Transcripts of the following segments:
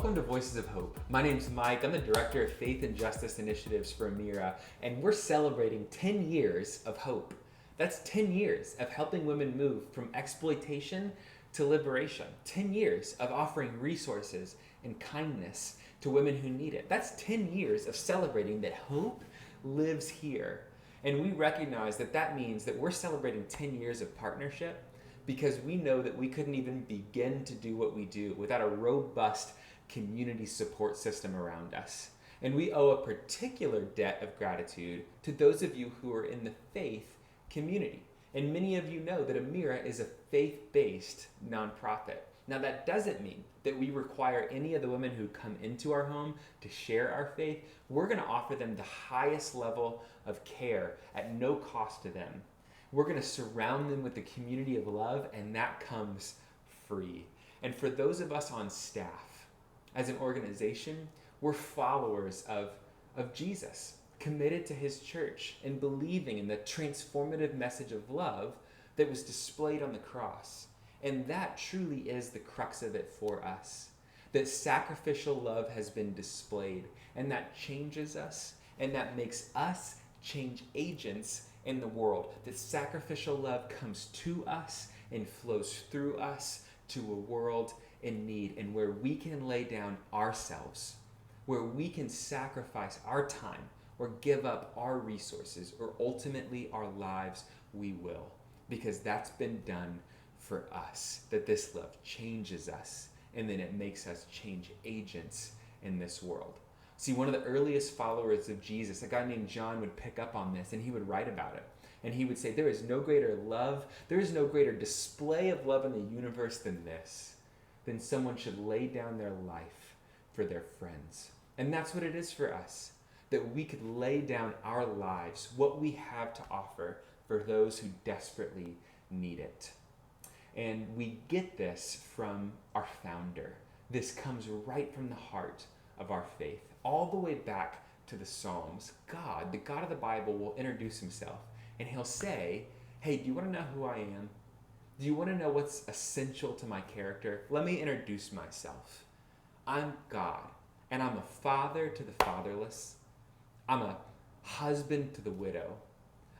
Welcome to Voices of Hope. My name's Mike. I'm the Director of Faith and Justice Initiatives for Amirah, and we're celebrating 10 years of hope. That's 10 years of helping women move from exploitation to liberation. 10 years of offering resources and kindness to women who need it. That's 10 years of celebrating that hope lives here. And we recognize that that means that we're celebrating 10 years of partnership because we know that we couldn't even begin to do what we do without a robust community support system around us. And we owe a particular debt of gratitude to those of you who are in the faith community. And many of you know that Amirah is a faith-based nonprofit. Now that doesn't mean that we require any of the women who come into our home to share our faith. We're going to offer them the highest level of care at no cost to them. We're going to surround them with the community of love, and that comes free. And for those of us on staff, as an organization, we're followers of Jesus, committed to his church and believing in the transformative message of love that was displayed on the cross. And that truly is the crux of it for us, that sacrificial love has been displayed, and that changes us, and that makes us change agents in the world. That sacrificial love comes to us and flows through us to a world in need, and where we can lay down ourselves, where we can sacrifice our time or give up our resources or ultimately our lives, we will, because that's been done for us, that this love changes us and then it makes us change agents in this world. See, one of the earliest followers of Jesus, a guy named John, would pick up on this and he would write about it. And he would say, there is no greater love, there is no greater display of love in the universe than this, than someone should lay down their life for their friends. And that's what it is for us, that we could lay down our lives, what we have to offer for those who desperately need it. And we get this from our founder. This comes right from the heart of our faith, all the way back to the Psalms. God, the God of the Bible, will introduce himself and he'll say, hey, do you want to know who I am? Do you want to know what's essential to my character? Let me introduce myself. I'm God, and I'm a father to the fatherless. I'm a husband to the widow.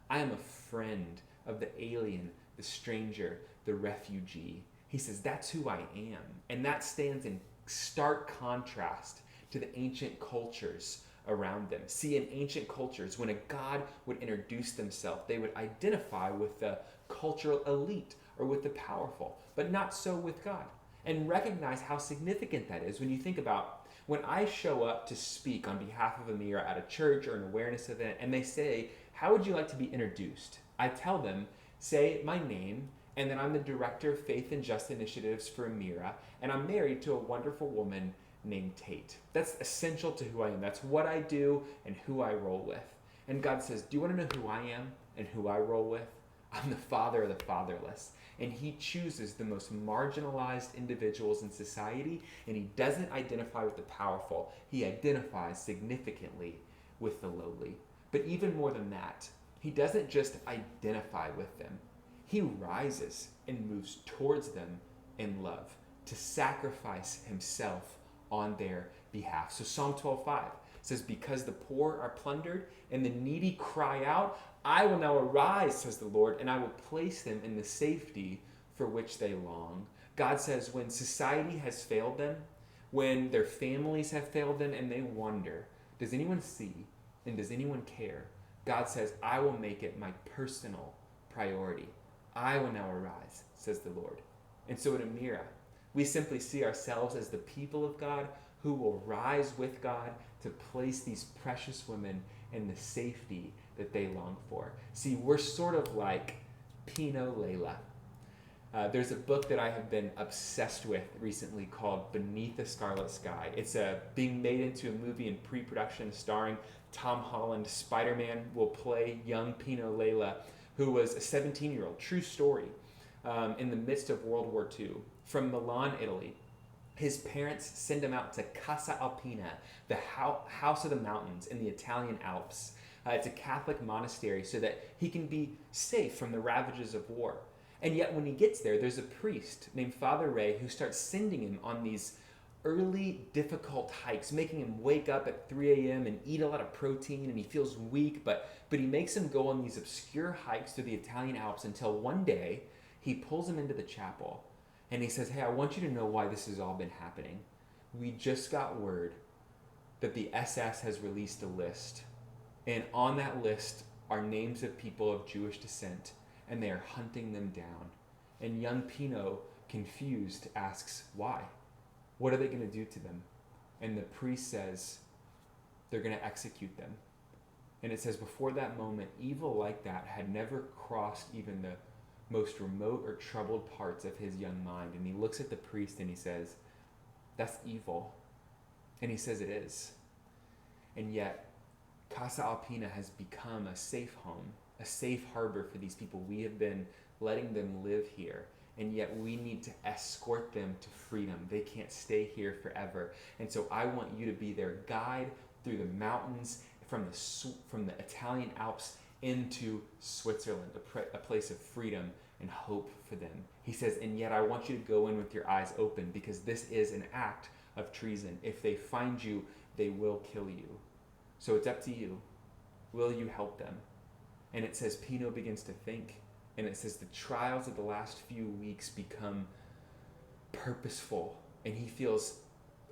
I am a friend of the alien, the stranger, the refugee. He says, that's who I am. And that stands in stark contrast to the ancient cultures around them. See, in ancient cultures, when a god would introduce themselves, they would identify with the cultural elite or with the powerful, but not so with God. And recognize how significant that is when you think about when I show up to speak on behalf of Amirah at a church or an awareness event, and they say, how would you like to be introduced? I tell them, say my name, and then I'm the Director of Faith and Justice Initiatives for Amirah, and I'm married to a wonderful woman named Tate. That's essential to who I am. That's what I do and who I roll with. And God says, do you want to know who I am and who I roll with? I'm the father of the fatherless. And he chooses the most marginalized individuals in society, and he doesn't identify with the powerful. He identifies significantly with the lowly. But even more than that, he doesn't just identify with them. He rises and moves towards them in love to sacrifice himself on their behalf. So Psalm 12:5 says, because the poor are plundered and the needy cry out, I will now arise, says the Lord, and I will place them in the safety for which they long. God says when society has failed them, when their families have failed them, and they wonder, does anyone see and does anyone care? God says, I will make it my personal priority. I will now arise, says the Lord. And so at Amirah, we simply see ourselves as the people of God who will rise with God to place these precious women in the safety that they long for. See, we're sort of like Pinot Layla. There's a book that I have been obsessed with recently called Beneath the Scarlet Sky. It's being made into a movie in pre-production starring Tom Holland. Spider-Man will play young Pinot Layla, who was a 17-year-old, true story, in the midst of World War II. From Milan, Italy, his parents send him out to Casa Alpina, the house of the mountains in the Italian Alps. It's a Catholic monastery so that he can be safe from the ravages of war. And yet when he gets there, there's a priest named Father Ray who starts sending him on these early, difficult hikes, making him wake up at 3 a.m. and eat a lot of protein, and he feels weak, but he makes him go on these obscure hikes through the Italian Alps until one day he pulls him into the chapel and he says, "Hey, I want you to know why this has all been happening. We just got word that the SS has released a list, and on that list are names of people of Jewish descent, and they are hunting them down." And young Pino, confused, asks, "Why? What are they going to do to them?" And the priest says, "They're going to execute them." And it says, before that moment, evil like that had never crossed even the most remote or troubled parts of his young mind. And he looks at the priest and he says, "That's evil." And he says it is. And yet, Casa Alpina has become a safe home, a safe harbor for these people. We have been letting them live here, and yet we need to escort them to freedom. They can't stay here forever. And so I want you to be their guide through the mountains, from the Italian Alps into Switzerland, a place of freedom and hope for them. He says, and yet I want you to go in with your eyes open, because this is an act of treason. If they find you, they will kill you. So it's up to you. Will you help them? And it says Pino begins to think, and it says the trials of the last few weeks become purposeful, and he feels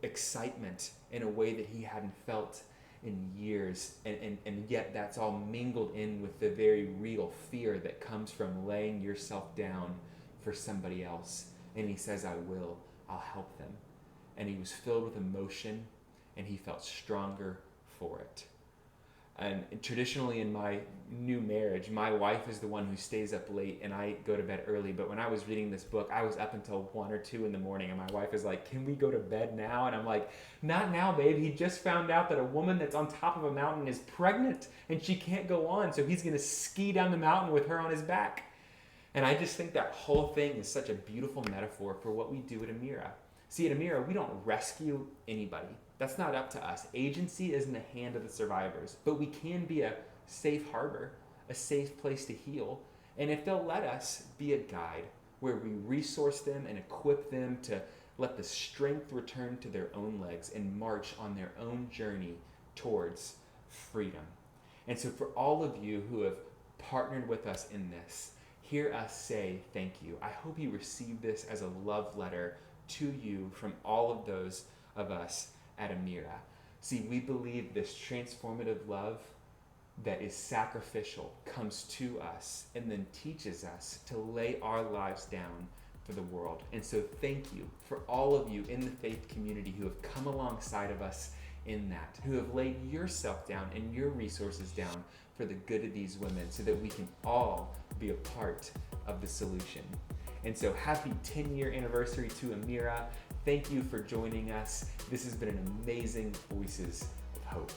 excitement in a way that he hadn't felt in years, and yet that's all mingled in with the very real fear that comes from laying yourself down for somebody else. And he says, I'll help them. And he was filled with emotion, and he felt stronger for it. And traditionally in my new marriage, my wife is the one who stays up late and I go to bed early. But when I was reading this book, I was up until 1 or 2 in the morning, and my wife is like, "Can we go to bed now?" And I'm like, "Not now, babe. He just found out that a woman that's on top of a mountain is pregnant and she can't go on. So he's going to ski down the mountain with her on his back." And I just think that whole thing is such a beautiful metaphor for what we do at Amirah. See, at Amirah, we don't rescue anybody. That's not up to us. Agency is in the hand of the survivors, but we can be a safe harbor, a safe place to heal. And if they'll let us be a guide where we resource them and equip them to let the strength return to their own legs and march on their own journey towards freedom. And so for all of you who have partnered with us in this, hear us say thank you. I hope you receive this as a love letter to you from all of those of us at Amirah. See, we believe this transformative love that is sacrificial comes to us and then teaches us to lay our lives down for the world. And so thank you for all of you in the faith community who have come alongside of us in that, who have laid yourself down and your resources down for the good of these women, so that we can all be a part of the solution. And so happy 10-year anniversary to Amirah. Thank you for joining us. This has been an amazing Voices of Hope.